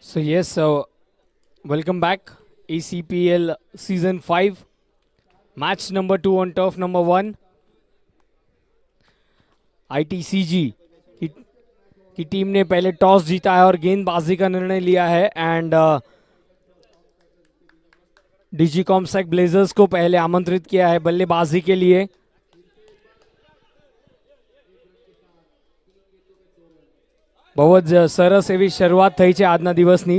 So yes, welcome back. ECPL Season 5, match number 2 on turf number 1. ITCG की, की team ने पहले toss जीता है और गेंदबाजी का निर्णय लिया है एंड डिजीकॉम सेक ब्लेजर्स को पहले आमंत्रित किया है बल्लेबाजी के लिए. બહુ જ સરસ એવી શરૂઆત થઈ છે આજના દિવસની.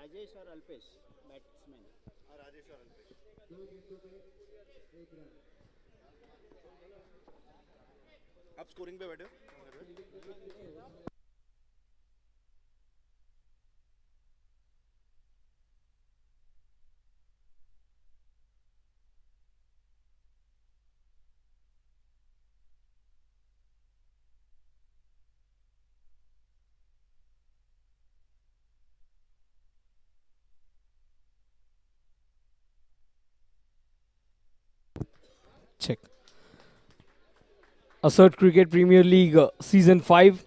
राजेश और अल्पेश बैट्समैन राजेश और अल्पेश आप स्कोरिंग पे बैठे हो. Check. Assert Cricket Premier League Season 5.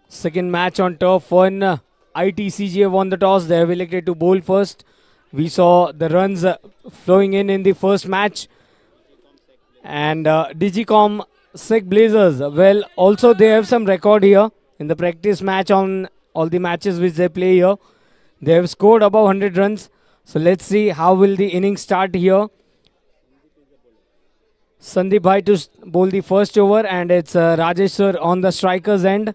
Second match on turf 1. ITCG have won the toss. They have elected to bowl first. We saw the runs flowing in the first match. And Digicom Sec Blazers, well, also they have some record here in the practice match on all the matches which they play here. They have scored above 100 runs. So let's see how will the innings start here. Sandeep Bhai to bowl the first over, and it's Rajesh sir on the striker's end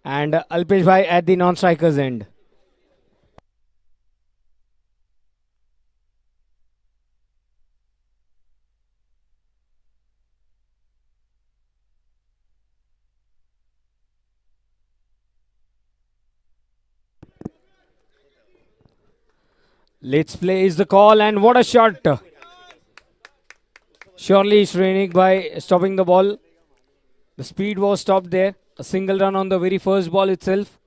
and Alpesh Bhai at the non-striker's end. Let's play is the call, and what a shot! Surely Shrenik by stopping the ball. The speed was stopped there. A single run on the very first ball itself.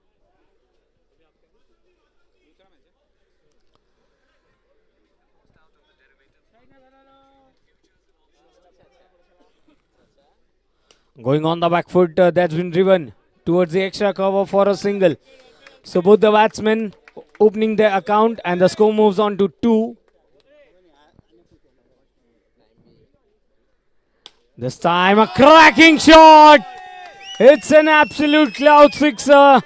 Going on the back foot, that's been driven towards the extra cover for a single. So both the batsmen opening their account, and the score moves on to 2. This time a cracking shot. It's an absolute cloud sixer.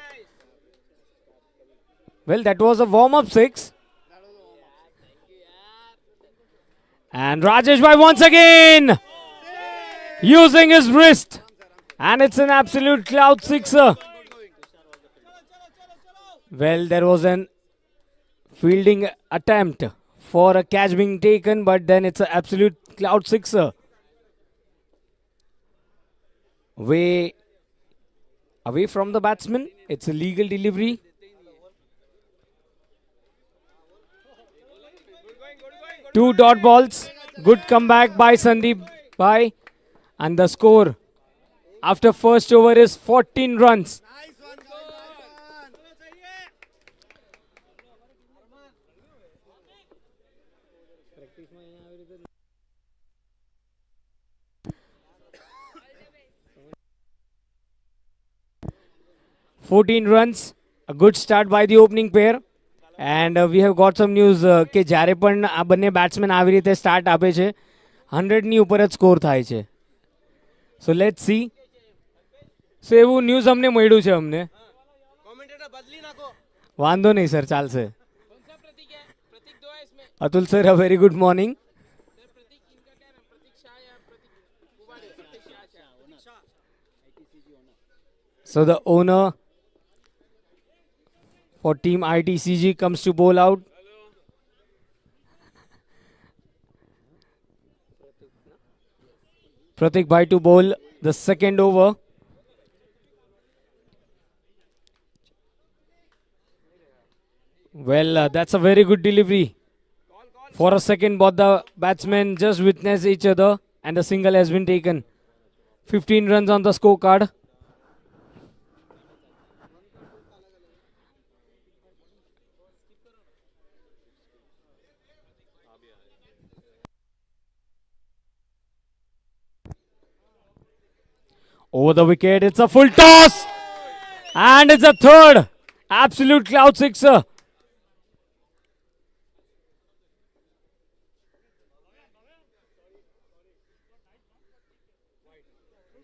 Well, that was a warm-up 6. And Rajesh Bhai once again using his wrist. And it's an absolute cloud sixer. Well, there was an fielding attempt for a catch being taken, but then it's an absolute cloud sixer. Way away from the batsman. It's a legal delivery. Two dot balls. Good comeback by Sandeep Bhai. And the score after first over is 14 runs. A good start by the opening pair. And we have got some news કે જ્યારે પણ આ બંને batsman આવી રીતે start આપે છે 100 ની ઉપર જ સ્કોર થાય છે. So let's see. સો એવું ન્યૂઝ અમને મળ્યું છે અમને. વાંધો નહીં સર, ચાલશે. Atul sir, a very good morning. So the owner for team ITCG comes to bowl out. Pratik Bhai to bowl the second over. Well, that's a very good delivery. For a second, both the batsmen just witnessed each other, and a single has been taken. 15 runs on the scorecard. Over the wicket, it's a full toss, and it's a third. Absolute cloud sixer.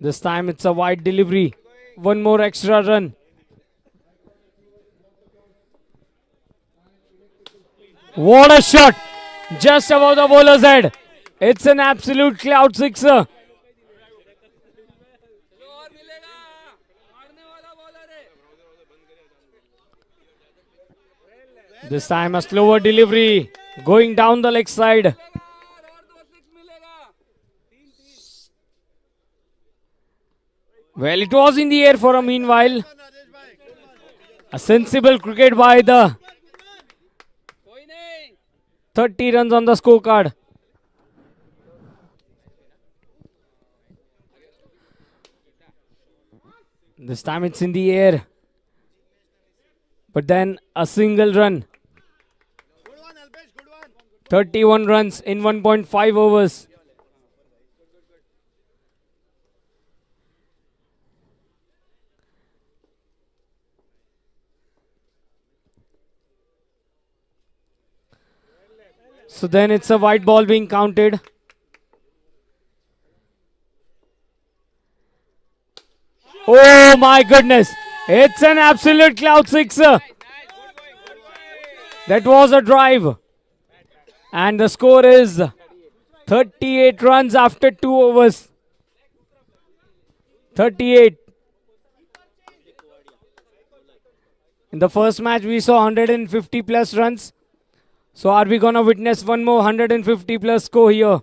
This time it's a wide delivery. One more extra run. What a shot! Just above the bowler's head. It's an absolute cloud sixer. This time a slower delivery. Going down the leg side. Well, it was in the air for a meanwhile. A sensible cricket by the 30 runs on the scorecard. This time it's in the air. But then a single run. 31 runs in 1.5 overs. So then it's a white ball being counted. Oh my goodness. It's an absolute cloud sixer. That was a drive. And the score is 38 runs after 2 overs. 38. In the first match, we saw 150 plus runs. So are we going to witness one more 150 plus score here?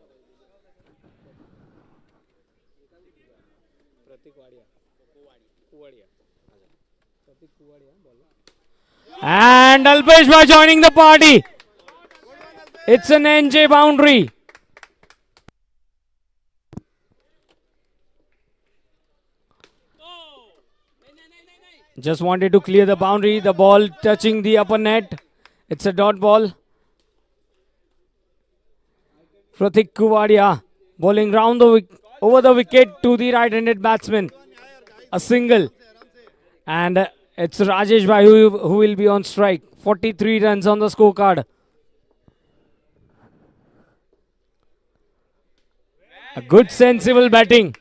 And Alpesh Bhai joining the party. It's an NJ boundary. Just wanted to clear the boundary. The ball touching the upper net. It's a dot ball. Pratik Kuvadia bowling round the over the wicket to the right-handed batsman. A single. And it's Rajesh Bhai who will be on strike. 43 runs on the scorecard. A good sensible batting.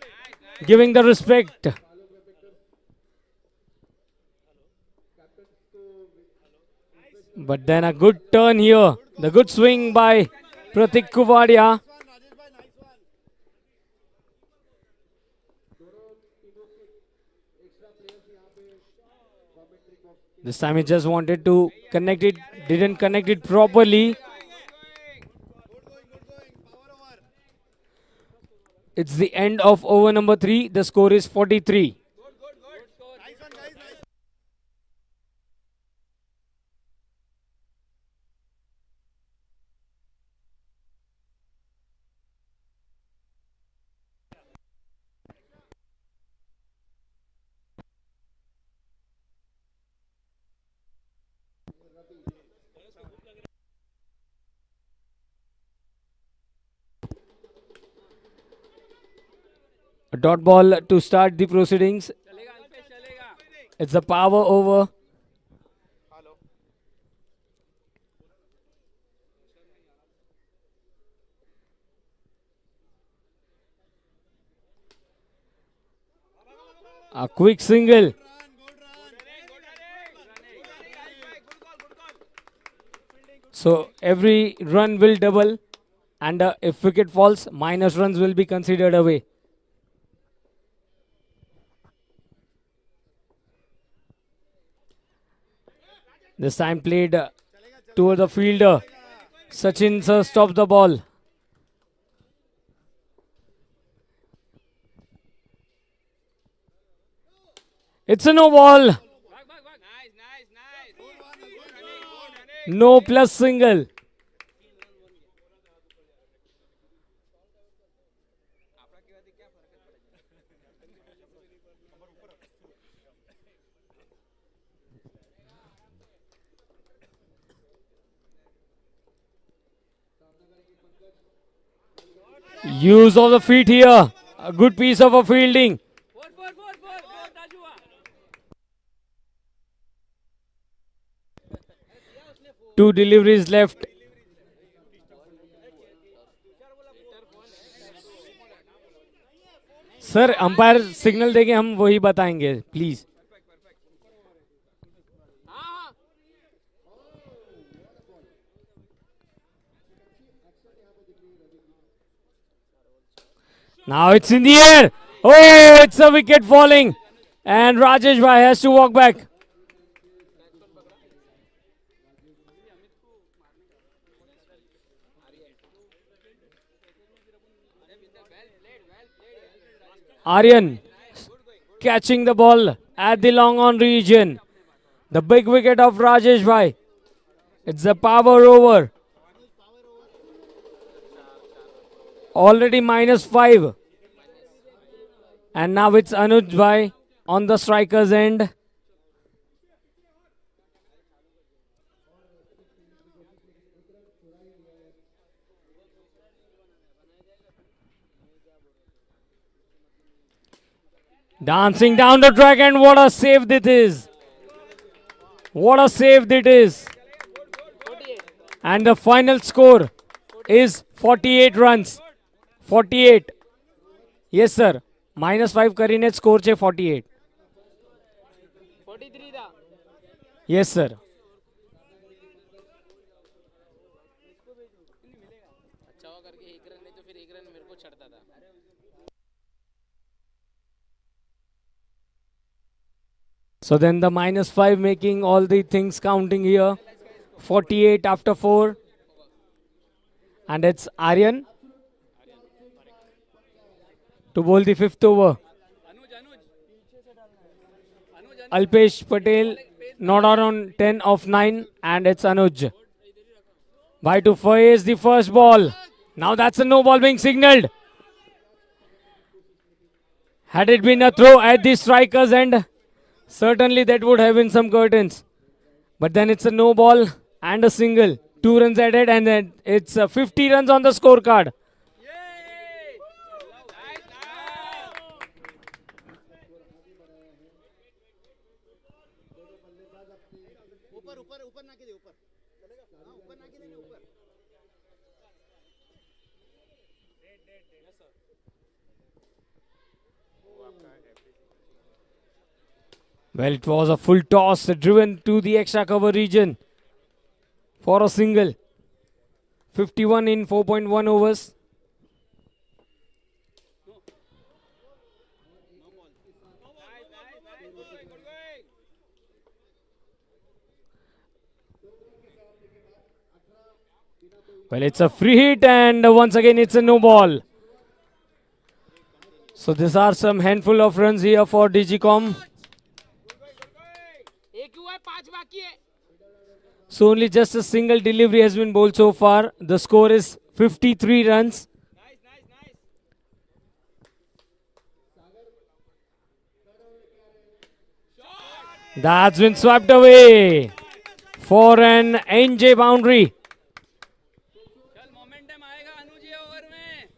Giving the respect. But then a good turn here. The good swing by Pratik Kuvadia. This time he just wanted to connect it, didn't connect it properly. It's the end of over number 3. The score is 43. A dot ball to start the proceedings. It's a power over. A quick single. So every run will double, and if wicket falls, minus runs will be considered away. This time played toward the fielder. Sachin sir stops the ball. It's a no ball. No plus single. Use of the feet here. A good piece of a fielding. Two deliveries left. Sir umpire signal देके हम वही बताएंगे please. Now it's in the air. Oh, it's a wicket falling. And Rajesh Bhai has to walk back. Aryan catching the ball at the long on region. The big wicket of Rajesh Bhai. It's a power over. Already -5. And now it's Anuj Bhai on the striker's end. Dancing down the track, and what a save it is. What a save it is. And the final score is 48 runs. 48. Yes, sir. -5 કરીને score છે 48. 43 था. Yes, sir. अच्छा हुआ करके एक run नहीं तो फिर एक रन मेरे को छड़ता था. So then the -5 making all the things counting here. 48 after 4. And it's Aryan to bowl the 5th over. Alpesh Patel not out on 10 of 9, and it's Anuj. Bhai to face the first ball. Now that's a no ball being signalled. Had it been a throw at the striker's end, certainly that would have been some curtains. But then it's a no ball and a single. 2 runs added, and then it's 50 runs on the scorecard. ऊपर ना के दे ऊपर चलेगा. हाँ ऊपर ना के दे ऊपर. Well, it was a full toss driven to the extra cover region for a single. 51 in 4.1 overs. Well, it's a free hit, and once again it's a no ball. So these are some handful of runs here for Digicom. एक हुआ है 5 बाकी है. So only just a single delivery has been bowled so far. The score is 53 runs. That's been swept away for an NJ boundary. चल momentum आएगा अनुज ये over में.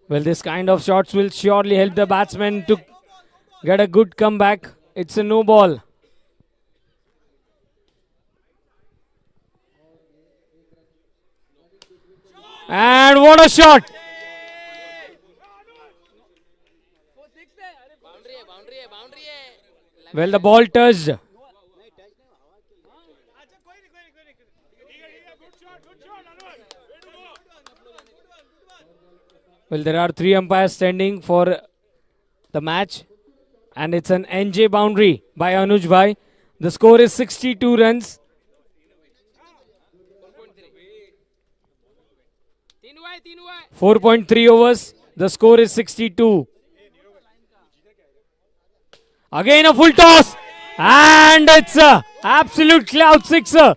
Well, this kind of shots will surely help the batsman to get a good comeback. It's a no ball. And what a shot! Boundary है boundary है. Well, the ball touched. Well, there are 3 umpires standing for the match, and it's an NJ boundary by Anuj Bhai. The score is 62 runs. 3 हुआ है. 4.3 overs. The score is 62. Again a full toss. And it's a absolute cloud sixer.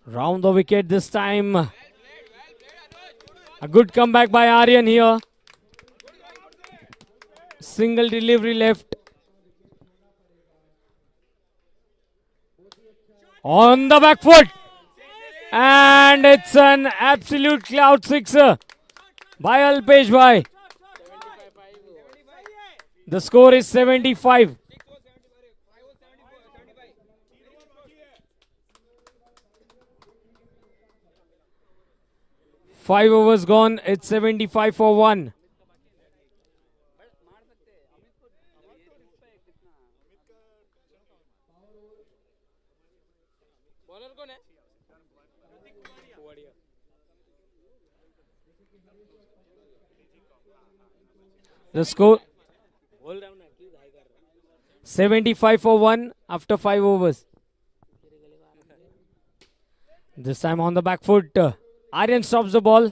Round the wicket this time. A good comeback by Aryan here. Single delivery left. On the back foot. And it's an absolute cloud sixer by Alpesh Bhai. The score is 75. Five overs gone. It's 75 for 1. The score 75 for 1 after 5 overs. This time on the back foot. Aryan stops the ball.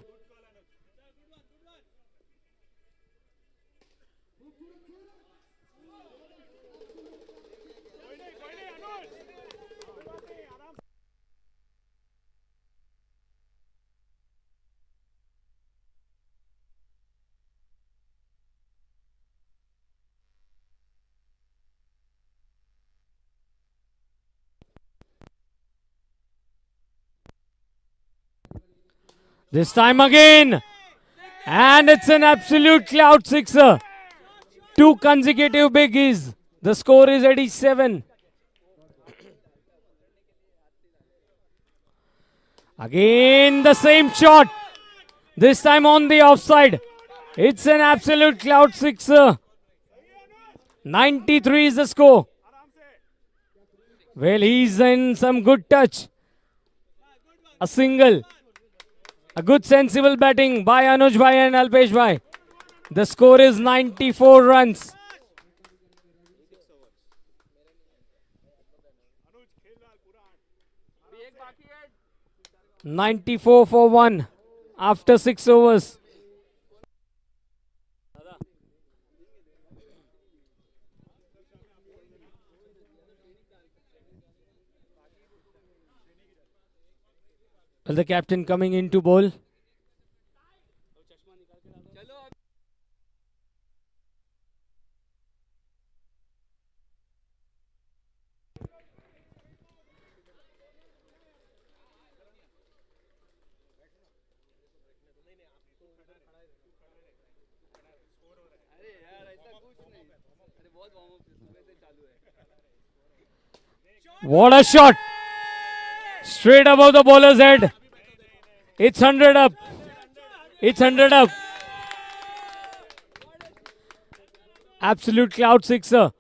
This time again. And it's an absolute cloud sixer. 2 consecutive biggies. The score is 87. Again the same shot. This time on the offside. It's an absolute cloud sixer. 93 is the score. Well, he's in some good touch. A single. A good sensible batting by Anuj Bhai and Alpesh Bhai. The score is 94 runs. 94 for 1 after 6 overs. Well, the captain coming in to bowl. What a shot! Straight above the bowler's head. It's 100 up. It's 100 up. Absolute cloud sixer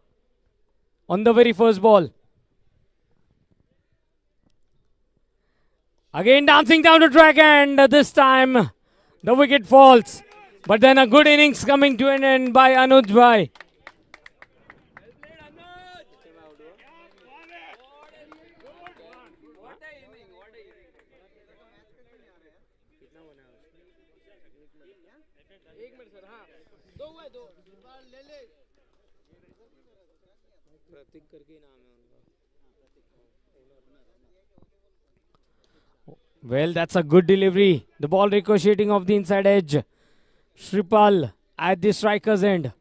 on the very first ball. Again dancing down the track, and this time the wicket falls. But then a good innings coming to an end by Anuj Bhai. Well, that's a good delivery. The ball ricocheting off the inside edge. Shripal at the striker's end.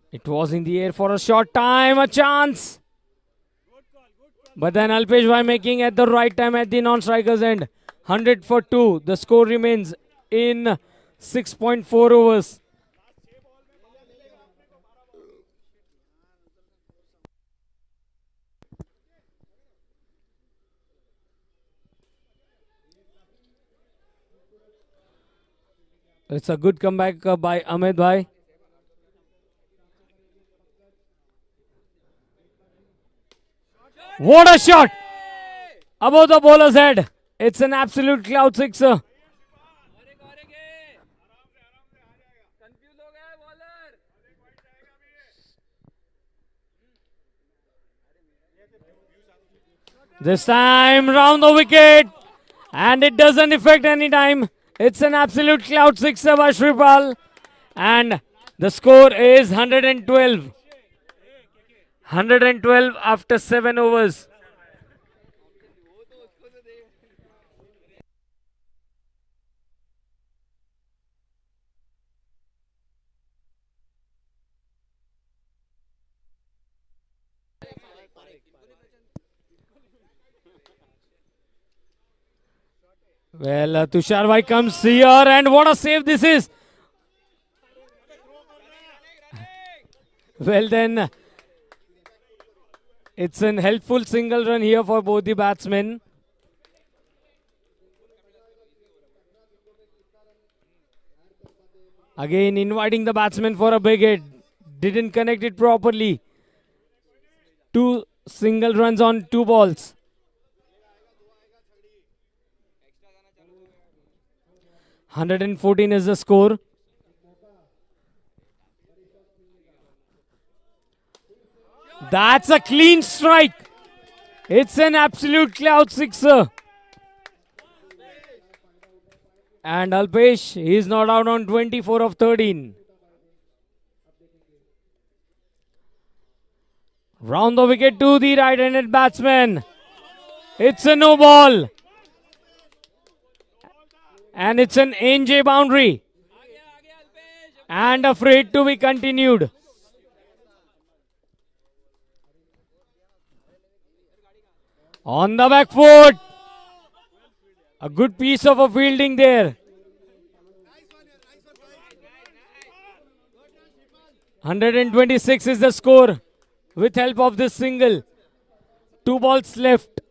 It was in the air for a short time. A chance. But then Alpesh Bhai making at the right time at the non-striker's end. 100 for 2. The score remains in 6.4 overs. It's a good comeback by Amit Bhai. What a shot! Above the bowler's head. It's an absolute cloud sixer. This time round the wicket, and it doesn't affect any time. It's an absolute cloud sixer by Shripal, and the score is 112. 112 after 7 overs. Well, Tushar Bhai comes here, and what a save this is. Well then, it's an helpful single run here for both the batsmen. Again, inviting the batsman for a big hit. Didn't connect it properly. Two single runs on 2 balls. $114 is the score. That's a clean strike. It's an absolute cloud sixer. And Alpesh, he is not out on 24 of 13. Round the wicket to the right-handed batsman. It's a no ball. And it's an NJ boundary. And afraid to be continued. On the back foot. A good piece of a fielding there. 126 is the score with help of this single. 2 balls left.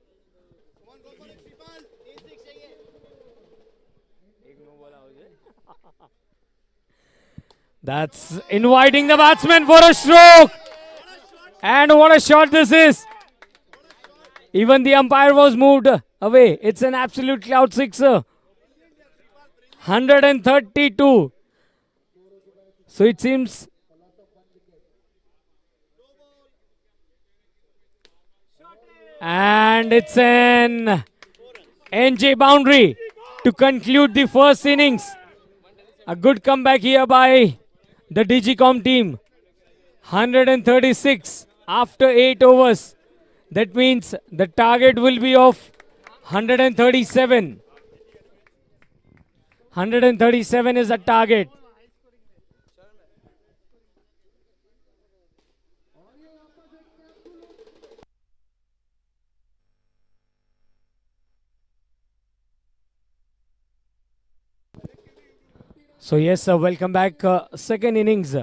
That's inviting the batsman for a stroke. And what a shot this is. Even the umpire was moved away. It's an absolute cloud sixer. 132. So it seems. And it's an NJ boundary to conclude the first innings. A good comeback here by the Digicom team. 136 after 8 overs. That means the target will be of 137. 137 is the target. So yes, welcome back. Second innings.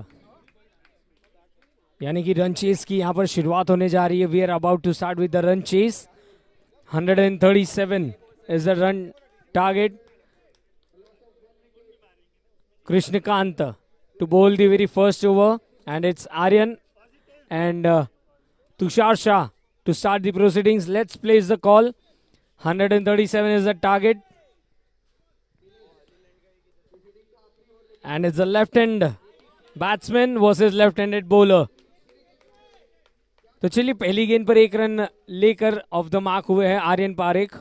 यानी कि run chase की यहाँ पर शुरुआत होने जा रही है. We are about to start with the run chase. 137 is the run target. Krishnakant to bowl the very first over, and it's Aryan and Tushar Shah to start the proceedings. Let's place the call. 137 is the target, and it's a left-hand batsman versus left-handed bowler. तो चलिए पहली गेंद पर 1 run लेकर of the mark हुए हैं Aryan Parekh.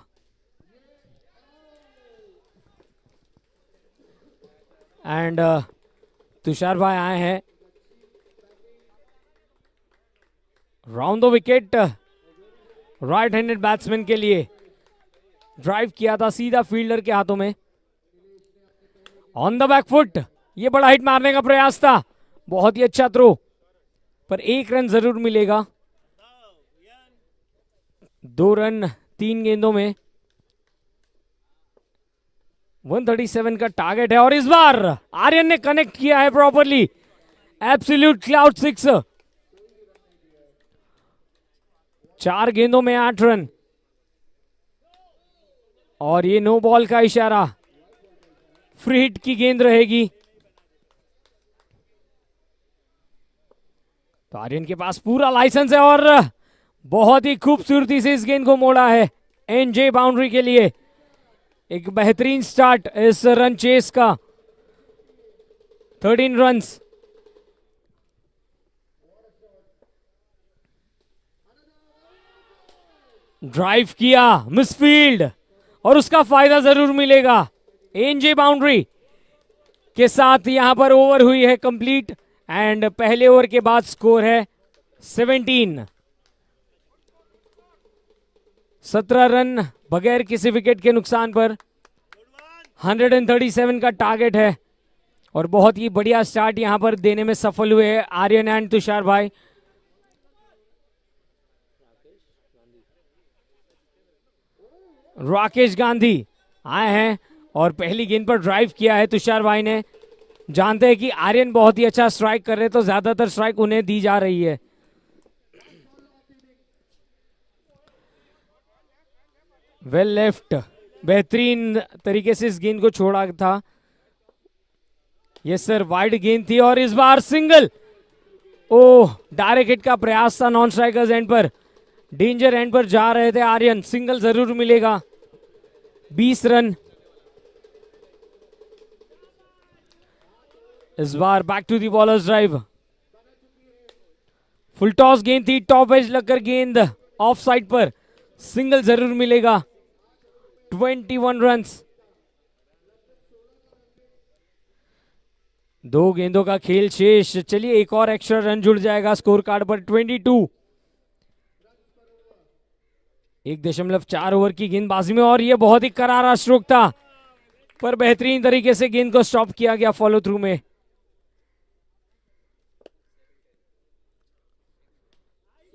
And Tushar भाई आए हैं. Round the wicket right handed batsman के लिए. ड्राइव किया था सीधा फील्डर के हाथों में. On the back foot. ये बड़ा हिट मारने का प्रयास था. बहुत ही अच्छा थ्रो, पर 1 रन जरूर मिलेगा. 2 रन 3 गेंदों में. 137 का टारगेट है और इस बार आर्यन ने कनेक्ट किया है प्रॉपरली. Absolute cloud sixer. 4 गेंदों में 8 रन और ये नो बॉल का इशारा. फ्री हिट की गेंद रहेगी. तो आर्यन के पास पूरा लाइसेंस है और बहुत ही खूबसूरती से इस गेंद को मोड़ा है एनजे बाउंड्री के लिए. एक बेहतरीन स्टार्ट इस रन चेस का. 13 रन्स. ड्राइव किया, मिसफील्ड, और उसका फायदा जरूर मिलेगा। एनजे बाउंड्री के साथ यहां पर ओवर हुई है कंप्लीट एंड पहले ओवर के बाद स्कोर है 17। 17 रन बगैर किसी विकेट के नुकसान पर 137 का टारगेट है और बहुत ही बढ़िया स्टार्ट यहां पर देने में सफल हुए हैं आर्यन एंड तुषार भाई। राकेश गांधी आए हैं और पहली गेंद पर ड्राइव किया है तुषार भाई ने। जानते हैं कि आर्यन बहुत ही अच्छा स्ट्राइक कर रहे तो ज्यादातर स्ट्राइक उन्हें दी जा रही है। वेल लेफ्ट, बेहतरीन तरीके से इस गेंद को छोड़ा था। यस सर, वाइड गेंद थी और इस बार सिंगल। ओह, डायरेक्ट हिट का प्रयास था नॉन स्ट्राइकर्स एंड पर, डेंजर एंड पर जा रहे थे आर्यन। सिंगल जरूर मिलेगा। 20 रन। इस बार back to the bowlers drive. Full toss गेंद थी, टॉप एज लगकर गेंद ऑफ साइड पर, सिंगल जरूर मिलेगा। 21 रन्स। 2 गेंदों का खेल शेष। चलिए एक और एक्स्ट्रा रन जुड़ जाएगा स्कोर कार्ड पर। 22। 1.4 ओवर की गेंदबाजी में और यह बहुत ही करारा स्ट्रोक था पर बेहतरीन तरीके से गेंद को स्टॉप किया गया फॉलो थ्रू में।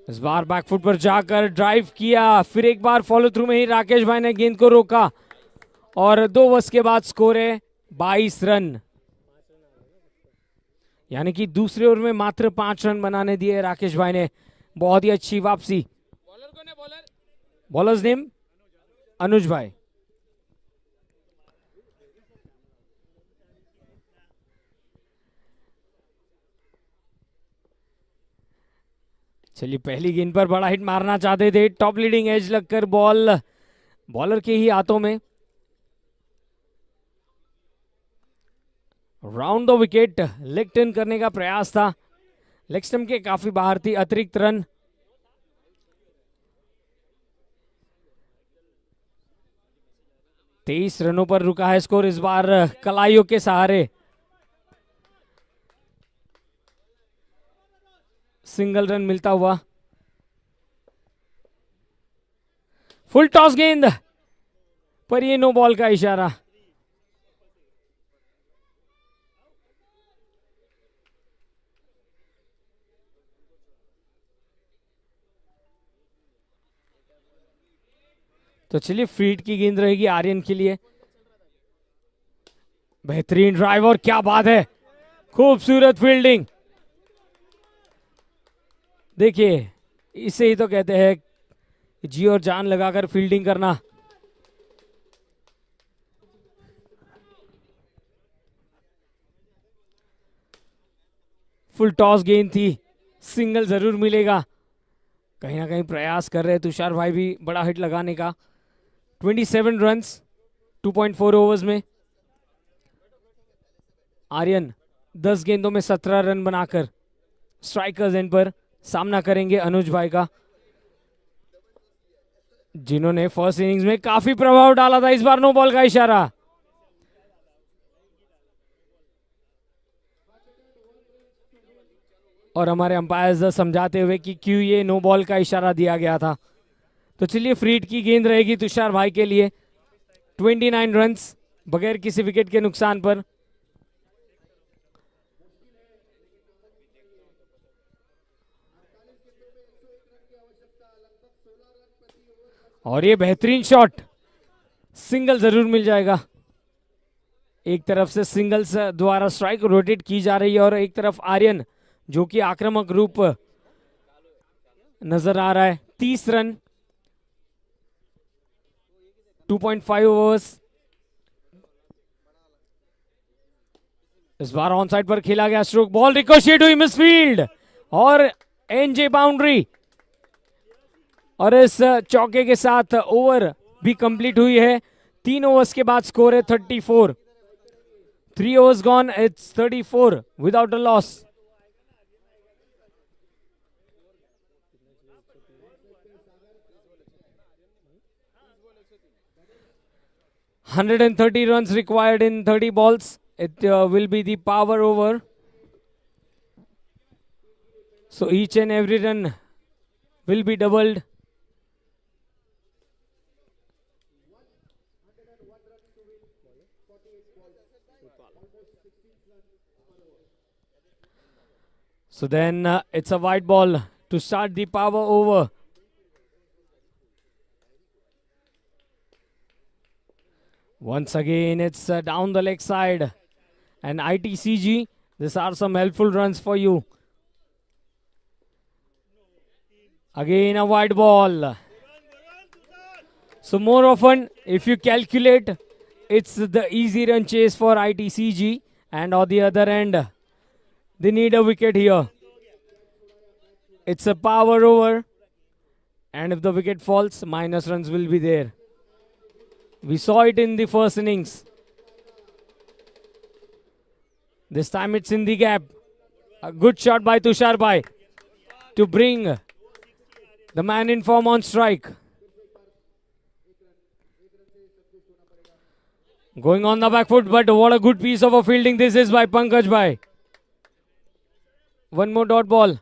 इस बार बैकफुट पर जाकर ड्राइव किया, फिर एक बार फॉलो थ्रू में ही राकेश भाई ने गेंद को रोका और 2 ओवर्स के बाद स्कोर है 22 रन। यानी कि दूसरे ओवर में मात्र 5 रन बनाने दिए राकेश भाई ने। बहुत ही अच्छी वापसी। बॉलर कौन है बॉलर? बॉलर्स नेम अनुज भाई। चलिए पहली गेंद पर बड़ा हिट मारना चाहते थे, टॉप लीडिंग एज लगकर बॉल बॉलर के ही हाथों में। Round the wicket, leg turn करने का प्रयास था, लेग स्टंप के काफी बाहर थी। अतिरिक्त रन। तेईस रनों पर रुका है स्कोर इस बार कलाइयों के सहारे। सिंगल रन मिलता हुआ। फुल टॉस गेंद पर ये नो बॉल का इशारा। तो चलिए फ्री हिट की गेंद रहेगी आर्यन के लिए। बेहतरीन ड्राइव और क्या बात है, खूबसूरत फील्डिंग। देखिए इसे ही तो कहते हैं जी और जान लगाकर फील्डिंग करना। फुल टॉस गेंद थी, सिंगल जरूर मिलेगा। कहीं ना कहीं प्रयास कर रहे हैं तुषार भाई भी बड़ा हिट लगाने का। 27 रन्स 2.4 ओवर्स में। आर्यन 10 गेंदों में 17 रन बनाकर स्ट्राइकर्स एंड पर सामना करेंगे अनुज भाई का, जिन्होंने फर्स्ट इनिंग्स में काफी प्रभाव डाला था। इस बार नो बॉल का इशारा। और हमारे अंपायर्स समझाते हुए कि क्यों ये नो बॉल का इशारा दिया गया था। तो चलिए फ्री हिट की गेंद रहेगी तुषार भाई के लिए। 29 रन्स बगैर किसी विकेट के नुकसान पर। और ये बेहतरीन शॉट, सिंगल जरूर मिल जाएगा। एक तरफ से सिंगल्स द्वारा स्ट्राइक रोटेट की जा रही है और एक तरफ आर्यन जो कि आक्रामक रूप नजर आ रहा है। 30 रन 2.5 ओवर्स। इस बार ऑन साइड पर खेला गया स्ट्रोक, बॉल रिकोशिएट हुई मिसफील्ड और एनजे बाउंड्री। और इस चौके के साथ ओवर भी कंप्लीट हुई है। 3 ओवर्स के बाद स्कोर है 34। 3 overs gone, it's 34 without a loss. 130 runs required in 30 balls. It will be the power over. So each and every run will be doubled. So then it's a white ball to start the power over. Once again, it's down the leg side. And ITCG, these are some helpful runs for you. Again, a white ball. So more often, if you calculate, it's the easy run chase for ITCG. And on the other end, they need a wicket here. It's a power over. And if the wicket falls, minus runs will be there. We saw it in the first innings. This time it's in the gap. A good shot by Tushar Bhai to bring the man in form on strike. Going on the back foot, but what a good piece of a fielding this is by Pankaj Bhai. One more dot ball.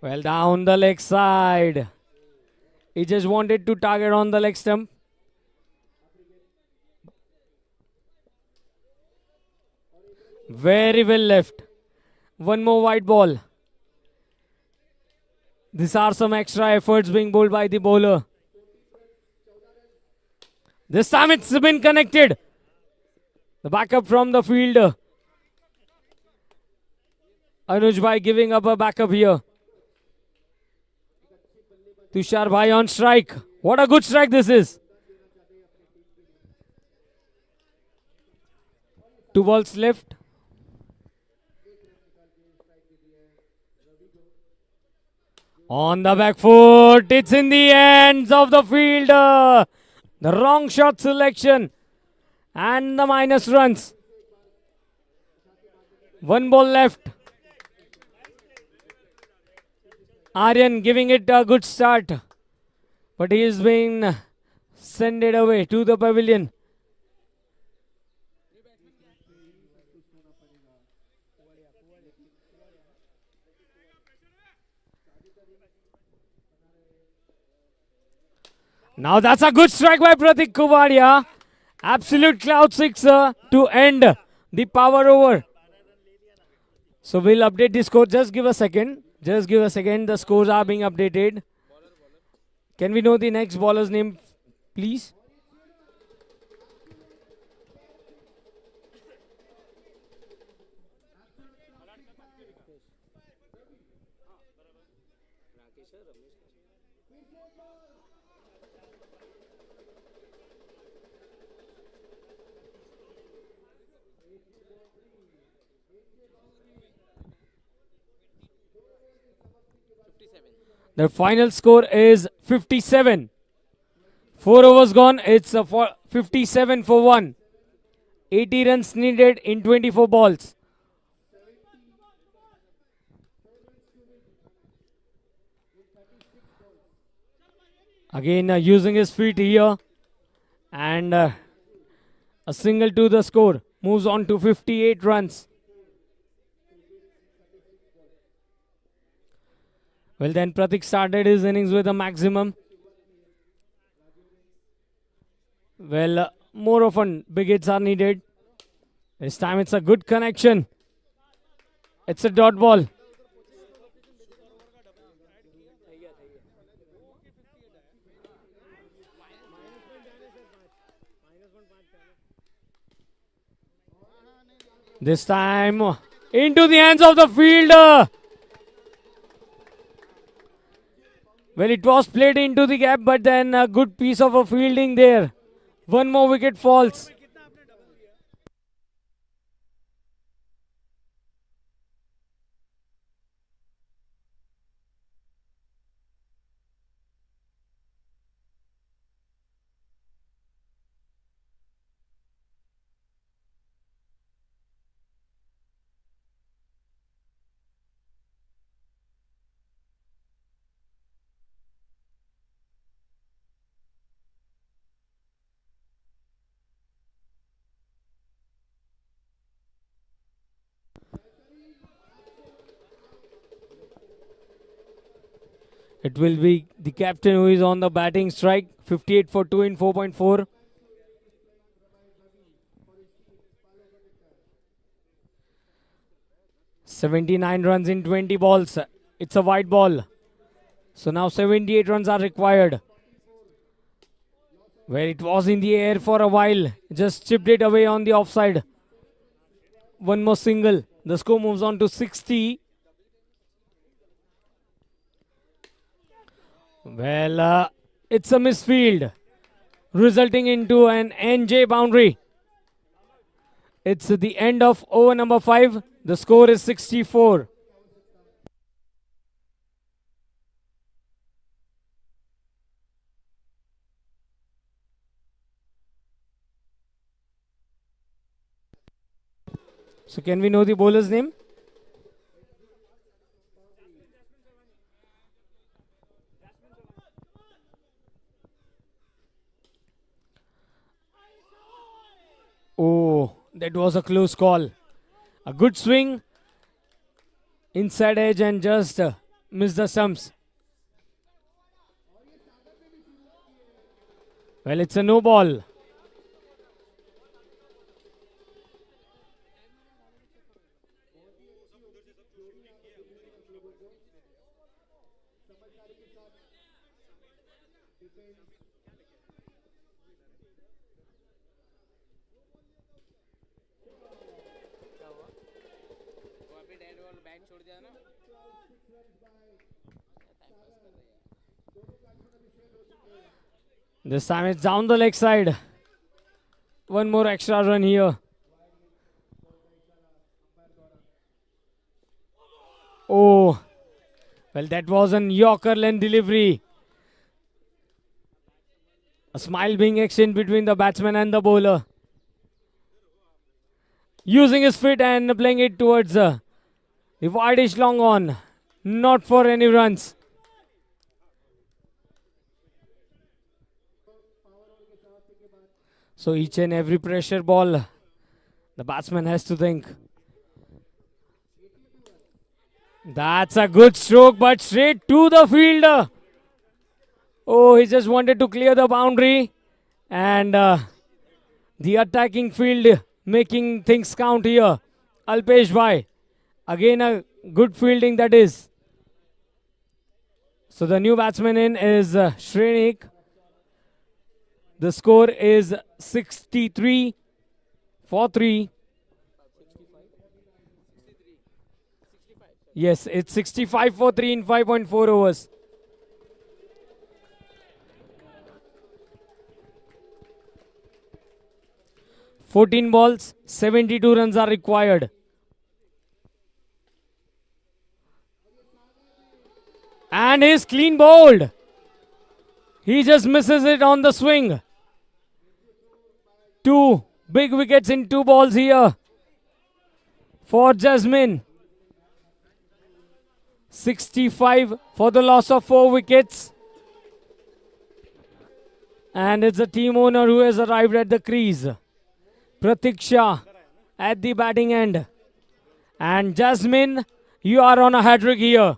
Well, down the leg side. He just wanted to target on the leg stump. Very well left. One more white ball. These are some extra efforts being bowled by the bowler. This time it's been connected. The backup from the fielder. Anuj Bhai giving up a backup here. Tushar Bhai on strike. What a good strike this is. 2 balls left. On the back foot. It's in the hands of the fielder. The wrong shot selection. And the minus runs. 1 ball left. Aryan giving it a good start. But he is being sent it away to the pavilion. Now that's a good strike by Pratik Kuvadia. Absolute cloud sixer to end the power over. So we'll update the score. Just give a second. Just give a second. The scores are being updated. Can we know the next bowler's name, please? The final score is 57. 4 overs gone. It's a 57 for 1. 80 runs needed in 24 balls. Again using his feet here. And a single to the score. Moves on to 58 runs. Well then Pratik started his innings with a maximum. Well, more often big hits are needed. This time it's a good connection. It's a dot ball. This time into the hands of the fielder. Well, it was played into the gap, but then a good piece of a fielding there. One more wicket falls. It will be the captain who is on the batting strike. 58 for 2 in 4.4. "79 runs in 20 balls. It's a white ball. So now 78 runs are required. Where it was in the air for a while. Just chipped it away on the offside. One more single. The score moves on to 60. Well, it's a misfield, resulting into an NJ boundary. It's the end of over number 5. The score is 64. So can we know the bowler's name? Oh, that was a close call. A good swing. Inside edge and just missed the stumps. Well, it's a no ball. वो अभी dead ball bat छोड़ दिया ना। This time it's down the leg side. One more extra run here. Oh, well, that was an Yorker length delivery. A smile being exchanged between the batsman and the bowler. Using his feet and playing it towards the wideish long on. Not for any runs. So each and every pressure ball, the batsman has to think. That's a good stroke, but straight to the fielder. Oh, he just wanted to clear the boundary. And the attacking field making things count here. Alpesh Bhai. Again a good fielding that is. So the new batsman in is Shrenik. The score is 63 for 3. Yes, it's 65 for 3 in 5.4 overs. "14 balls, 72 runs are required." And he's clean bowled. He just misses it on the swing. 2 big wickets in 2 balls here for Jasmine. 65 for the loss of 4 wickets. And it's the team owner who has arrived at the crease. Pratiksha at the batting end. And Jasmine, you are on a hat-trick here.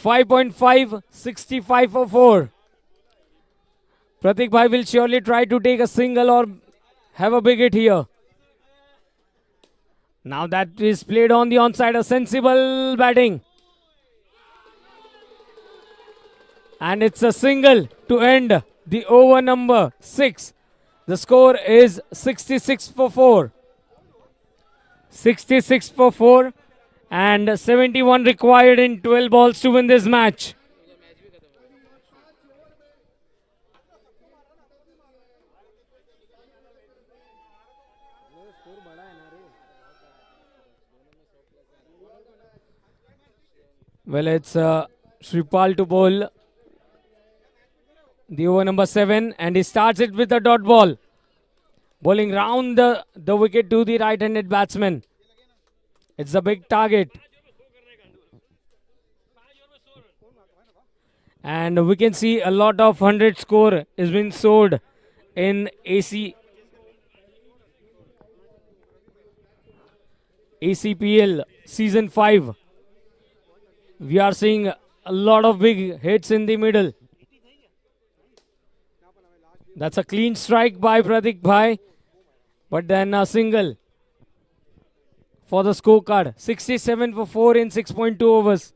5.5, 65 for 4. Pratik Bhai will surely try to take a single or have a big hit here. Now that is played on the onside, a sensible batting. And it's a single to end the over number 6. The score is 66 for 4. 66 for 4 and 71 required in 12 balls to win this match. Well, it's Shripal to bowl the over number 7, and he starts it with a dot ball. Bowling round the wicket to the right-handed batsman. It's a big target. And we can see a lot of 100 score is being sold in ACPL Season 5. We are seeing a lot of big hits in the middle. That's a clean strike by Pratik Bhai. But then a single for the scorecard. 67 for 4 in 6.2 overs.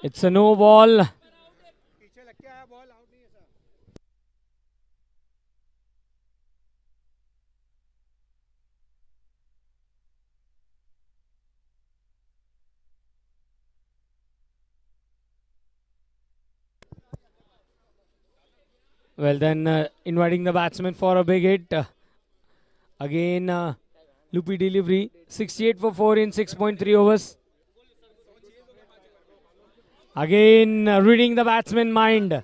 It's a no ball. पीछे लग के आया ball out नहीं है sir. Well, then inviting the batsman for a big hit. Again, loopy delivery. 68 for 4 in 6.3 overs. Again, reading the batsman mind.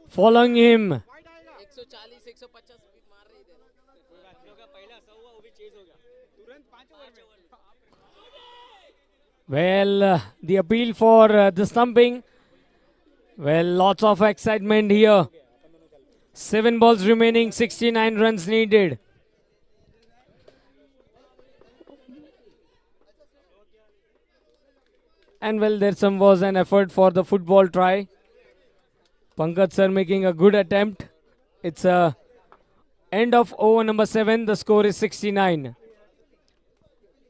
Following him. 140 150 speed मार रही थी कोई बात नहीं होगा पहला 100 हुआ वो भी चेज हो गया तुरंत 5 ओवर में Well, the appeal for the stumping. Well, lots of excitement here. 7 balls remaining, 69 runs needed. And well, there some was an effort for the football try. Pankaj sir making a good attempt. It's a end of over number 7. The score is 69.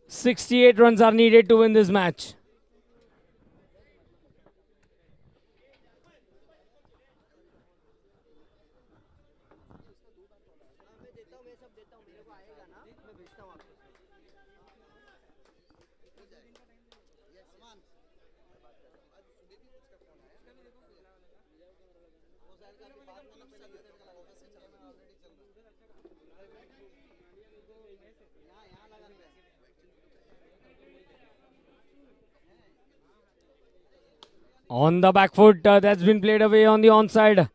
68 runs are needed to win this match. On the back foot, that's been played away on the onside.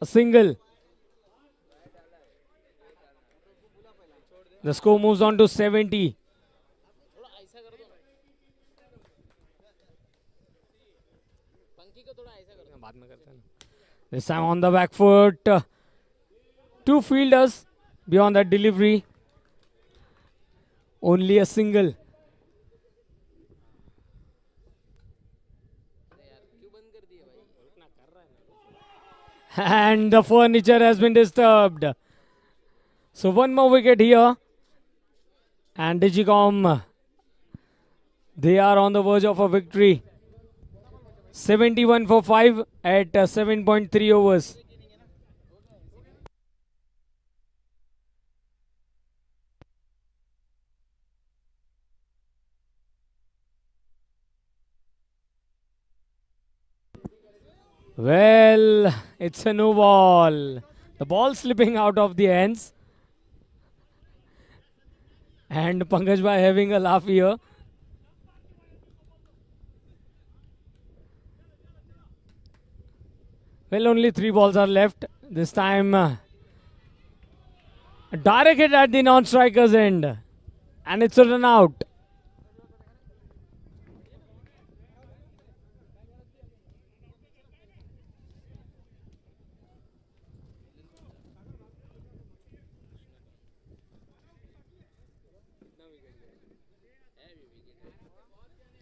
A single. The score moves on to 70. This time on the back foot. 2 fielders beyond that delivery. Only a single. And the furniture has been disturbed. So 1 more wicket here. And Digicom, they are on the verge of a victory. 71 for 5 at 7.3 overs. Well, it's a no ball. The ball slipping out of the hands. And Pankaj Bhai having a laugh here. Well, only 3 balls are left. This time, a direct hit at the non-striker's end. And it's a run out.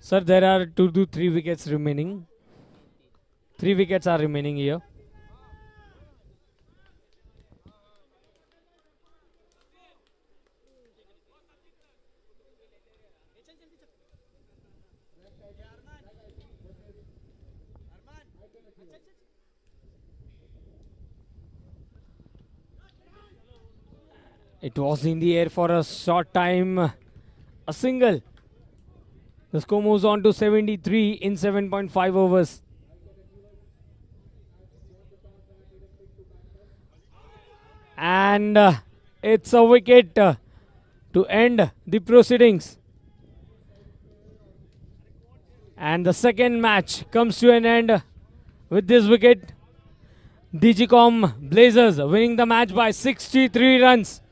Sir, there are 2 to 3 wickets remaining. 3 wickets are remaining here. It was in the air for a short time. A single. The score moves on to 73 in 7.5 overs. And it's a wicket to end the proceedings. And the second match comes to an end with this wicket. Digicom Blazers winning the match by 63 runs.